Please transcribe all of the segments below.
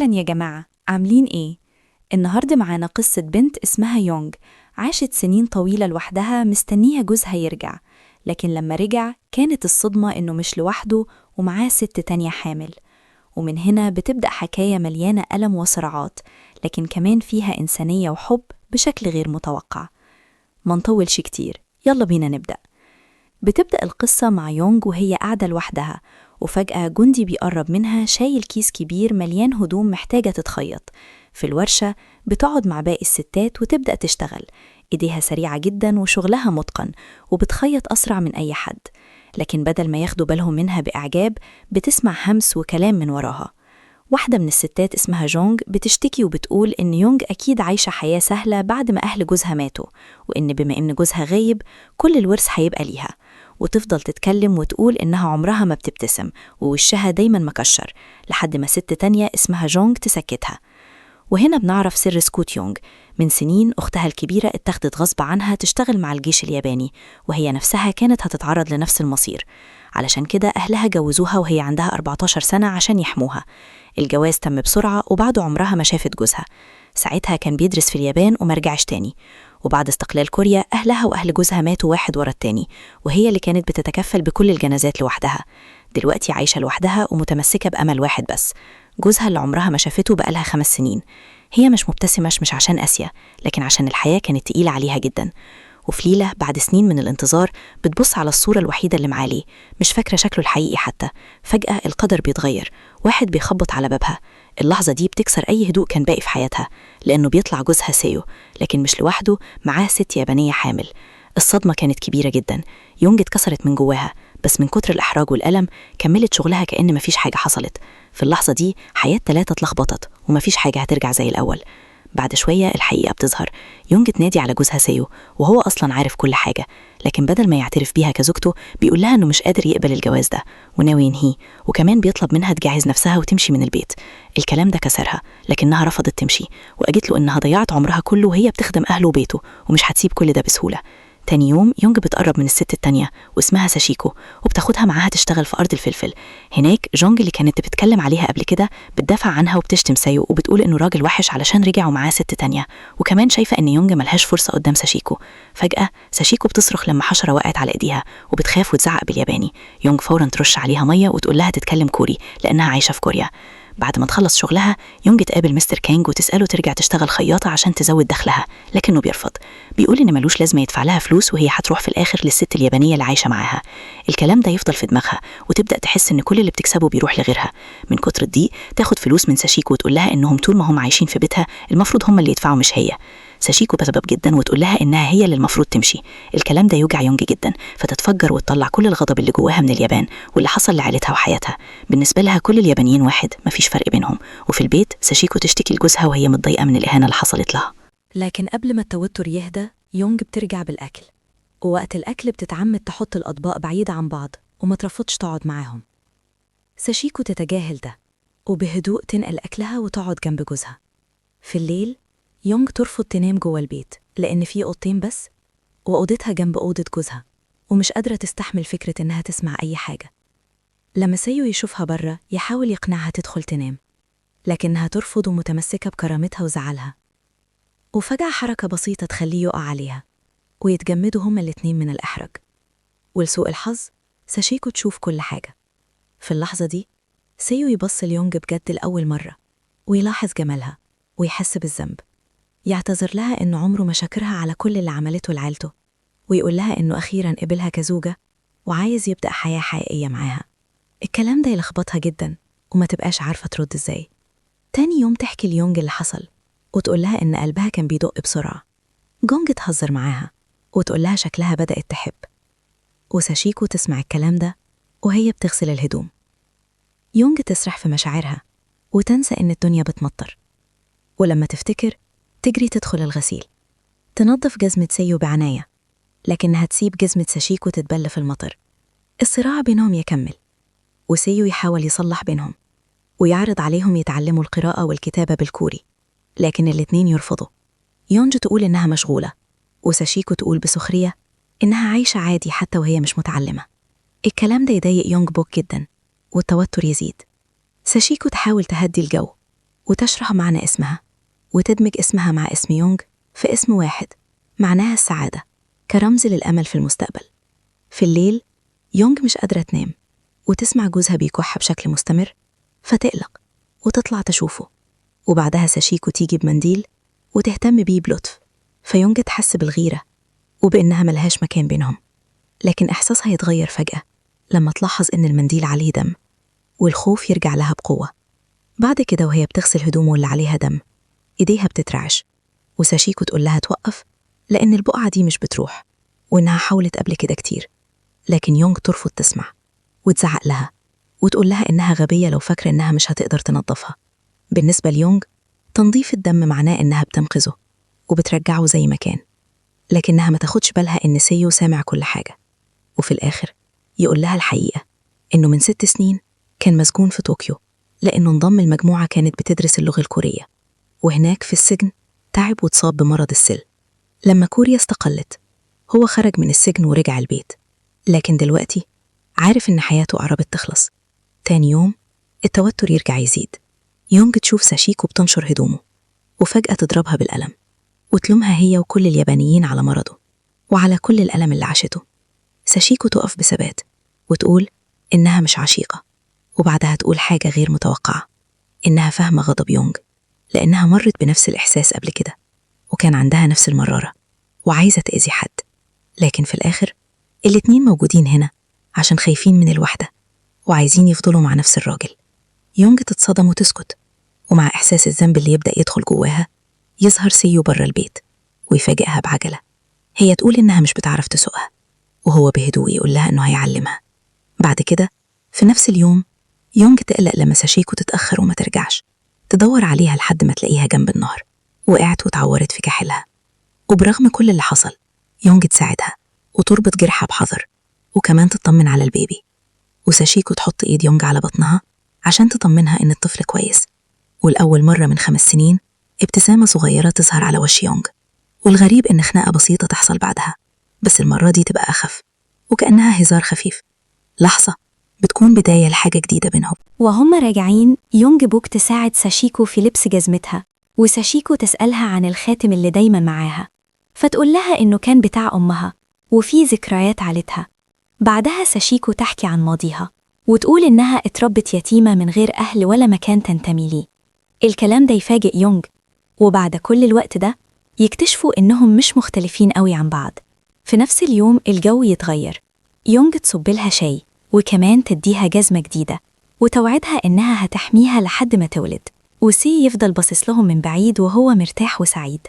أهلا يا جماعة، عاملين إيه؟ النهاردة معانا قصة بنت اسمها يونغ. عاشت سنين طويلة لوحدها مستنية جوزها يرجع، لكن لما رجع كانت الصدمة إنه مش لوحده ومعاه ست تانية حامل. ومن هنا بتبدأ حكاية مليانة ألم وصراعات، لكن كمان فيها إنسانية وحب بشكل غير متوقع. منطولش كتير، يلا بينا نبدأ. بتبدأ القصة مع يونغ وهي قاعدة لوحدها، وفجأة جندي بيقرب منها شايل كيس كبير مليان هدوم محتاجة تتخيط. في الورشة بتقعد مع باقي الستات وتبدأ تشتغل، إيديها سريعة جدا وشغلها متقن، وبتخيط أسرع من أي حد. لكن بدل ما ياخدوا بالهم منها بإعجاب، بتسمع همس وكلام من وراها. واحدة من الستات اسمها جونغ بتشتكي وبتقول إن يونغ أكيد عايشة حياة سهلة بعد ما أهل جوزها ماتوا، وإن بما إن جوزها غايب كل الورث هيبقى ليها. وتفضل تتكلم وتقول إنها عمرها ما بتبتسم ووشها دايما مكشر، لحد ما ست تانية اسمها جونغ تسكتها. وهنا بنعرف سر سكوت يونغ. من سنين أختها الكبيرة اتخذت غصب عنها تشتغل مع الجيش الياباني، وهي نفسها كانت هتتعرض لنفس المصير. علشان كده أهلها جوزوها وهي عندها 14 سنة عشان يحموها. الجواز تم بسرعة وبعد عمرها ما شافت جوزها. ساعتها كان بيدرس في اليابان ومرجعش تاني. وبعد استقلال كوريا أهلها وأهل جوزها ماتوا واحد ورا التاني، وهي اللي كانت بتتكفل بكل الجنازات لوحدها. دلوقتي عايشة لوحدها ومتمسكة بأمل واحد بس، جوزها اللي عمرها ما شافته بقالها 5 سنين. هي مش مبتسمة، مش عشان قاسية، لكن عشان الحياة كانت تقيلة عليها جدا. وفي ليلة بعد سنين من الانتظار بتبص على الصورة الوحيدة اللي معاليه، مش فاكرة شكله الحقيقي حتى. فجأة القدر بيتغير، واحد بيخبط على بابها. اللحظة دي بتكسر أي هدوء كان باقي في حياتها، لأنه بيطلع جوزها سيو، لكن مش لوحده، معاه ست يابانية حامل. الصدمة كانت كبيرة جدا، يونغ اتكسرت من جواها، بس من كتر الإحراج والألم كملت شغلها كأن مفيش حاجة حصلت. في اللحظة دي حياة 3 اتلخبطت ومفيش حاجة هترجع زي الأول. بعد شوية الحقيقة بتظهر، يونغ تنادي على جوزها سيو وهو أصلا عارف كل حاجة، لكن بدل ما يعترف بيها كزوجته بيقول لها إنه مش قادر يقبل الجواز ده وناوي ينهيه، وكمان بيطلب منها تجهز نفسها وتمشي من البيت. الكلام ده كسرها، لكنها رفضت تمشي وقالت له إنها ضيعت عمرها كله وهي بتخدم أهله وبيته ومش هتسيب كل ده بسهولة. تاني يوم يونغ بتقرب من الست التانية واسمها ساشيكو، وبتاخدها معاها تشتغل في أرض الفلفل. هناك جونغ اللي كانت بتتكلم عليها قبل كده بتدافع عنها وبتشتم سايو وبتقول إنه راجل وحش علشان رجع ومعاه ست تانية، وكمان شايفة إن يونغ ملهاش فرصة قدام ساشيكو. فجأة ساشيكو بتصرخ لما حشرة وقعت على إيديها وبتخاف وتزعق بالياباني. يونغ فورا ترش عليها مية وتقول لها تتكلم كوري لأنها عايشة في كوريا. بعد ما تخلص شغلها يونغ تقابل مستر كانج وتسأله ترجع تشتغل خياطة عشان تزود دخلها، لكنه بيرفض. بيقول إن ملوش لازمة يدفع لها فلوس وهي هتروح في الآخر للست اليابانية اللي عايشة معاها. الكلام ده يفضل في دماغها وتبدأ تحس إن كل اللي بتكسبه بيروح لغيرها. من كتر الضيق تاخد فلوس من ساشيكو وتقول لها إنهم طول ما هم عايشين في بيتها المفروض هم اللي يدفعوا مش هي. ساشيكو بسبب جدا وتقول لها إنها هي اللي المفروض تمشي. الكلام ده يوجع يونغ جدا، فتتفجر وتطلع كل الغضب اللي جواها من اليابان واللي حصل لعائلتها وحياتها. بالنسبة لها كل اليابانيين واحد، مفيش فرق بينهم. وفي البيت ساشيكو تشتكي لجوزها وهي متضايقة من الإهانة اللي حصلت لها. لكن قبل ما التوتر يهدى يونغ بترجع بالأكل، ووقت الأكل بتتعمد تحط الأطباق بعيدة عن بعض وما ترفضش تقعد معاهم. ساشيكو تتجاهل ده وبهدوء تنقل أكلها وتقعد جنب جوزها. في الليل يونغ ترفض تنام جوه البيت لأن في أوضتين بس، وأوضتها جنب أوضة جوزها، ومش قادرة تستحمل فكرة إنها تسمع أي حاجة. لما سيو يشوفها برا يحاول يقنعها تدخل تنام، لكنها ترفض ومتمسكة بكرامتها وزعلها. وفجأة حركة بسيطة تخليه يقع عليها ويتجمدوا هما الاتنين من الإحراج. ولسوء الحظ ساشيكو تشوف كل حاجة. في اللحظة دي سيو يبص ليونغ بجد لأول مرة ويلاحظ جمالها ويحس بالذنب. يعتذر لها إنه عمره ما شكرها على كل اللي عملته لعيلته، ويقول لها إنه أخيراً قبلها كزوجة وعايز يبدأ حياة حقيقية معاها. الكلام ده يلخبطها جداً وما تبقاش عارفة ترد إزاي. تاني يوم تحكي ليونغ اللي حصل وتقول لها إن قلبها كان بيدق بسرعة. جونغ تهزر معاها وتقول لها شكلها بدأت تحب، وساشيكو تسمع الكلام ده وهي بتغسل الهدوم. يونغ تسرح في مشاعرها وتنسى إن الدنيا بتمطر، ولما تفتكر تجري تدخل الغسيل تنظف جزمة سيو بعناية، لكنها تسيب جزمة ساشيكو تتبل في المطر. الصراع بينهم يكمل، وسيو يحاول يصلح بينهم ويعرض عليهم يتعلموا القراءة والكتابة بالكوري، لكن الاتنين يرفضوا. يونغ تقول إنها مشغولة، وساشيكو تقول بسخرية إنها عايشة عادي حتى وهي مش متعلمة. الكلام ده يضايق يونغ بوك جدا والتوتر يزيد. ساشيكو تحاول تهدي الجو وتشرح معنى اسمها وتدمج اسمها مع اسم يونغ في اسم واحد معناها السعادة كرمز للأمل في المستقبل. في الليل يونغ مش قادرة تنام وتسمع جوزها بيكح بشكل مستمر فتقلق وتطلع تشوفه، وبعدها ساشيكو تيجي بمنديل وتهتم بيه بلطف، فيونغ تحس بالغيرة وبإنها ملهاش مكان بينهم. لكن إحساسها يتغير فجأة لما تلاحظ إن المنديل عليه دم، والخوف يرجع لها بقوة. بعد كده وهي بتغسل هدومه اللي عليها دم إيديها بتترعش، وساشيكو تقول لها توقف لأن البقعة دي مش بتروح، وإنها حاولت قبل كده كتير. لكن يونغ ترفض تسمع وتزعق لها وتقول لها إنها غبية لو فاكرة إنها مش هتقدر تنظفها. بالنسبة ليونغ تنظيف الدم معناه إنها بتنقذه وبترجعه زي ما كان، لكنها ما تاخدش بالها إن سيو سامع كل حاجة. وفي الآخر يقول لها الحقيقة إنه من 6 سنين كان مسجون في طوكيو لأنه انضم المجموعة كانت بتدرس اللغة الكورية، وهناك في السجن تعب واتصاب بمرض السل. لما كوريا استقلت هو خرج من السجن ورجع البيت، لكن دلوقتي عارف إن حياته قربت تخلص. تاني يوم التوتر يرجع يزيد. يونغ تشوف ساشيكو بتنشر هدومه وفجأة تضربها بالقلم وتلومها هي وكل اليابانيين على مرضه وعلى كل الألم اللي عاشته. ساشيكو تقف بثبات وتقول إنها مش عشيقة، وبعدها تقول حاجة غير متوقعة، إنها فاهمة غضب يونغ لأنها مرت بنفس الإحساس قبل كده وكان عندها نفس المرارة وعايزة تأذي حد. لكن في الآخر الاتنين موجودين هنا عشان خايفين من الوحدة وعايزين يفضلوا مع نفس الراجل. يونغ تتصدم وتسكت، ومع إحساس الذنب اللي يبدأ يدخل جواها يظهر سيو بره البيت ويفاجئها بعجلة. هي تقول إنها مش بتعرف تسوقها، وهو بهدوء يقول لها إنه هيعلمها. بعد كده في نفس اليوم يونغ تقلق لما ساشيكو تتأخر وما ترجعش، تدور عليها لحد ما تلاقيها جنب النهر وقعت وتعورت في كاحلها. وبرغم كل اللي حصل يونغ تساعدها وتربط جرحها بحذر وكمان تطمن على البيبي. وساشيكو تحط إيد يونغ على بطنها عشان تطمنها إن الطفل كويس. والأول مرة من 5 سنين ابتسامة صغيرة تظهر على وش يونغ، والغريب إن خناقة بسيطة تحصل بعدها، بس المرة دي تبقى أخف وكأنها هزار خفيف. لحظة بتكون بداية لحاجة جديدة بينهم. وهم راجعين يونغ بوك تساعد ساشيكو في لبس جزمتها، وساشيكو تسألها عن الخاتم اللي دايما معاها، فتقول لها إنه كان بتاع أمها وفي ذكريات عيلتها. بعدها ساشيكو تحكي عن ماضيها وتقول إنها اتربت يتيمة من غير أهل ولا مكان تنتمي ليه. الكلام ده يفاجئ يونغ، وبعد كل الوقت ده يكتشفوا إنهم مش مختلفين قوي عن بعض. في نفس اليوم الجو يتغير، يونغ تصب لها شاي وكمان تديها جزمة جديدة وتوعدها إنها هتحميها لحد ما تولد، وسي يفضل باصص لهم من بعيد وهو مرتاح وسعيد.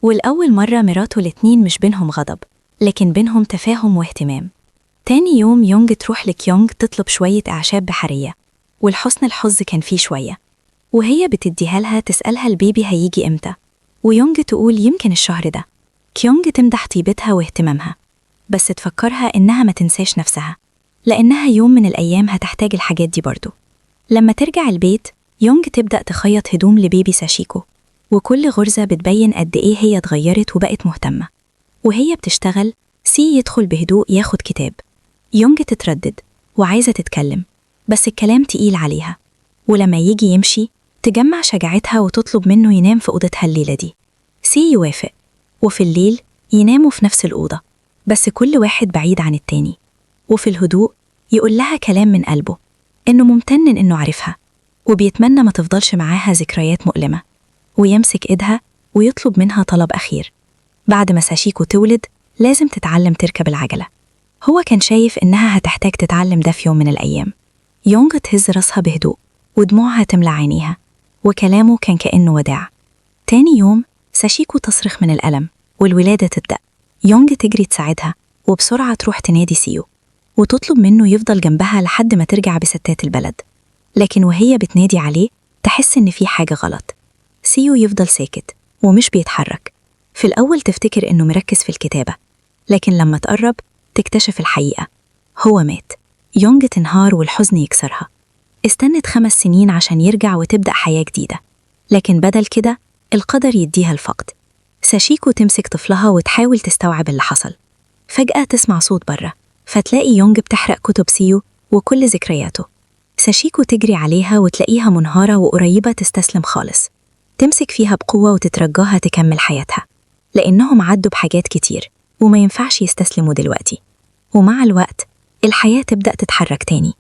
والأول مرة مراته الاتنين مش بينهم غضب، لكن بينهم تفاهم واهتمام. تاني يوم يونغ تروح لكيونغ تطلب شوية أعشاب بحرية، والحسن الحظ كان فيه شوية، وهي بتديها لها تسألها البيبي هيجي إمتى، ويونغ تقول يمكن الشهر ده. كيونغ تمدح طيبتها واهتمامها، بس تفكرها إنها ما تنساش نفسها لأنها يوم من الأيام هتحتاج الحاجات دي برضو. لما ترجع البيت يونغ تبدأ تخيط هدوم لبيبي ساشيكو، وكل غرزة بتبين قد إيه هي اتغيرت وبقت مهتمة. وهي بتشتغل سي يدخل بهدوء ياخد كتاب. يونغ تتردد وعايزة تتكلم، بس الكلام تقيل عليها. ولما يجي يمشي تجمع شجاعتها وتطلب منه ينام في أوضتها الليلة دي. سي يوافق، وفي الليل يناموا في نفس الأوضة بس كل واحد بعيد عن التاني. وفي الهدوء يقول لها كلام من قلبه، إنه ممتن إنه عارفها وبيتمنى ما تفضلش معاها ذكريات مؤلمة، ويمسك إيدها ويطلب منها طلب أخير. بعد ما ساشيكو تولد لازم تتعلم تركب العجلة. هو كان شايف إنها هتحتاج تتعلم ده في يوم من الأيام. يونغ تهز راسها بهدوء ودموعها تملى عينيها، وكلامه كان كأنه وداع. تاني يوم ساشيكو تصرخ من الألم والولادة تبدأ. يونغ تجري تساعدها وبسرعة تروح تنادي سيو وتطلب منه يفضل جنبها لحد ما ترجع بستات البلد. لكن وهي بتنادي عليه تحس إن في حاجة غلط. سيو يفضل ساكت ومش بيتحرك. في الأول تفتكر إنه مركز في الكتابة، لكن لما تقرب تكتشف الحقيقة، هو مات. يونغ تنهار والحزن يكسرها. استنت 5 سنين عشان يرجع وتبدأ حياة جديدة، لكن بدل كده القدر يديها الفقد. ساشيكو تمسك طفلها وتحاول تستوعب اللي حصل. فجأة تسمع صوت بره، فتلاقي يونغ بتحرق كتب سيو وكل ذكرياته. ساشيكو تجري عليها وتلاقيها منهارة وقريبة تستسلم خالص. تمسك فيها بقوة وتترجاها تكمل حياتها، لأنهم عدوا بحاجات كتير وما ينفعش يستسلموا دلوقتي. ومع الوقت الحياة تبدأ تتحرك تاني،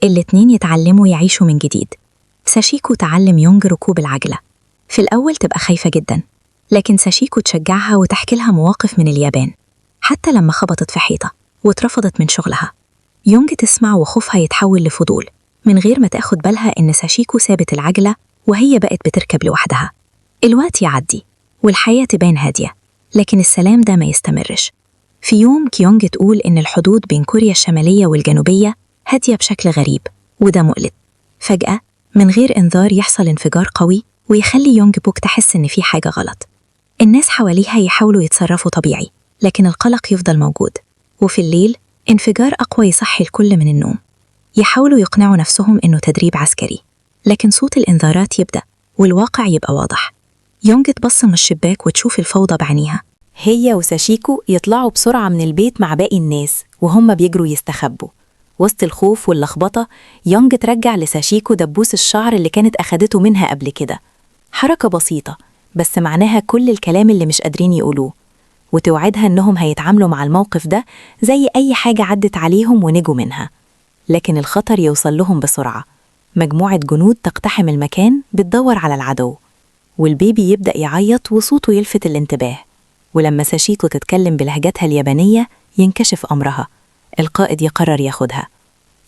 الاتنين يتعلموا يعيشوا من جديد. ساشيكو تعلم يونج ركوب العجلة. في الأول تبقى خايفة جدا، لكن ساشيكو تشجعها وتحكي لها مواقف من اليابان، حتى لما خبطت في حيطة واترفضت من شغلها. يونج تسمع وخوفها يتحول لفضول من غير ما تاخد بالها إن ساشيكو سابت العجلة وهي بقت بتركب لوحدها. الوقت يعدي والحياة تبان هادية، لكن السلام ده ما يستمرش. في يوم كيونج تقول إن الحدود بين كوريا الشمالية والجنوبية هادية بشكل غريب، وده مقلق. فجأة من غير إنذار يحصل انفجار قوي ويخلي يونج بوك تحس إن في حاجة غلط. الناس حواليها يحاولوا يتصرفوا طبيعي، لكن القلق يفضل موجود. وفي الليل انفجار أقوى يصحي الكل من النوم. يحاولوا يقنعوا نفسهم إنه تدريب عسكري، لكن صوت الإنذارات يبدأ والواقع يبقى واضح. يونج تبص من الشباك وتشوف الفوضى بعينيها. هي وساشيكو يطلعوا بسرعة من البيت مع باقي الناس وهم بيجروا يستخبوا. وسط الخوف واللخبطة يونج ترجع لساشيكو دبوس الشعر اللي كانت أخدته منها قبل كده. حركة بسيطة بس معناها كل الكلام اللي مش قادرين يقولوه، وتوعدها إنهم هيتعاملوا مع الموقف ده زي أي حاجة عدت عليهم ونجوا منها. لكن الخطر يوصل لهم بسرعة. مجموعة جنود تقتحم المكان بتدور على العدو، والبيبي يبدأ يعيط وصوته يلفت الانتباه. ولما ساشيكو تتكلم بلهجتها اليابانية ينكشف أمرها. القائد يقرر ياخدها.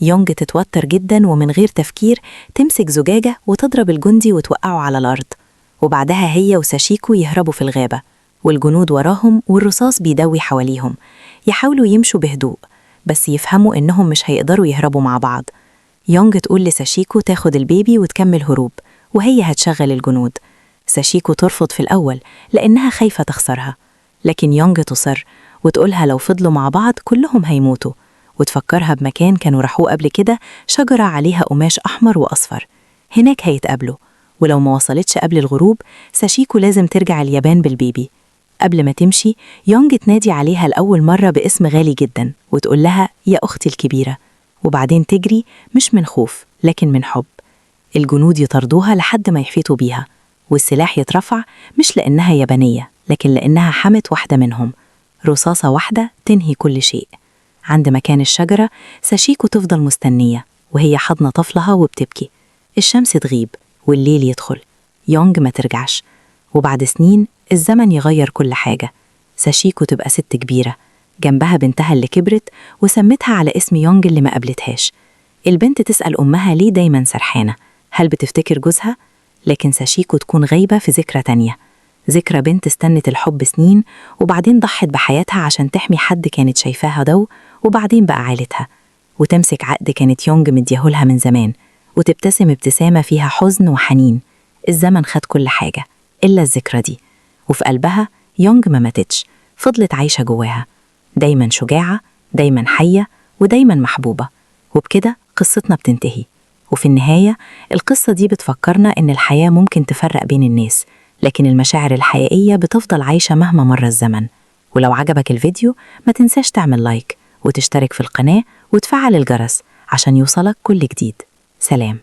يونج تتوتر جدا ومن غير تفكير تمسك زجاجة وتضرب الجندي وتوقعه على الأرض، وبعدها هي وساشيكو يهربوا في الغابة والجنود وراهم والرصاص بيدوي حواليهم. يحاولوا يمشوا بهدوء بس يفهموا إنهم مش هيقدروا يهربوا مع بعض. يونج تقول لساشيكو تاخد البيبي وتكمل هروب وهي هتشغل الجنود. ساشيكو ترفض في الأول لأنها خايفة تخسرها، لكن يونج تصر وتقولها لو فضلوا مع بعض كلهم هيموتوا، وتفكرها بمكان كانوا راحوه قبل كده، شجرة عليها قماش أحمر وأصفر. هناك هيتقابلوا، ولو ما وصلتش قبل الغروب ساشيكو لازم ترجع اليابان بالبيبي. قبل ما تمشي يونج تنادي عليها لأول مرة باسم غالي جدا وتقول لها يا أختي الكبيرة، وبعدين تجري مش من خوف لكن من حب. الجنود يطردوها لحد ما يحيطوا بيها، والسلاح يترفع مش لأنها يابانية لكن لأنها حمت واحدة منهم. رصاصة واحدة تنهي كل شيء. عند مكان الشجرة ساشيكو تفضل مستنية وهي حضن طفلها وبتبكي. الشمس تغيب والليل يدخل، يونج ما ترجعش. وبعد سنين الزمن يغير كل حاجة. ساشيكو تبقى ست كبيرة جنبها بنتها اللي كبرت وسمتها على اسم يونج اللي ما قابلتهاش. البنت تسأل أمها ليه دايما سرحانة، هل بتفتكر جوزها؟ لكن ساشيكو تكون غايبة في ذكرى تانية، ذكرى بنت استنت الحب سنين وبعدين ضحت بحياتها عشان تحمي حد كانت شايفاها ضو وبعدين بقى عائلتها. وتمسك عقد كانت يونج مديهولها من زمان وتبتسم ابتسامة فيها حزن وحنين. الزمن خد كل حاجة إلا الذكرى دي، وفي قلبها يونج ما ماتتش، فضلت عايشة جواها، دايما شجاعة، دايما حية، ودايما محبوبة. وبكده قصتنا بتنتهي. وفي النهاية القصة دي بتفكرنا إن الحياة ممكن تفرق بين الناس، لكن المشاعر الحقيقية بتفضل عايشة مهما مر الزمن. ولو عجبك الفيديو ما تنساش تعمل لايك وتشترك في القناة وتفعل الجرس عشان يوصلك كل جديد. سلام.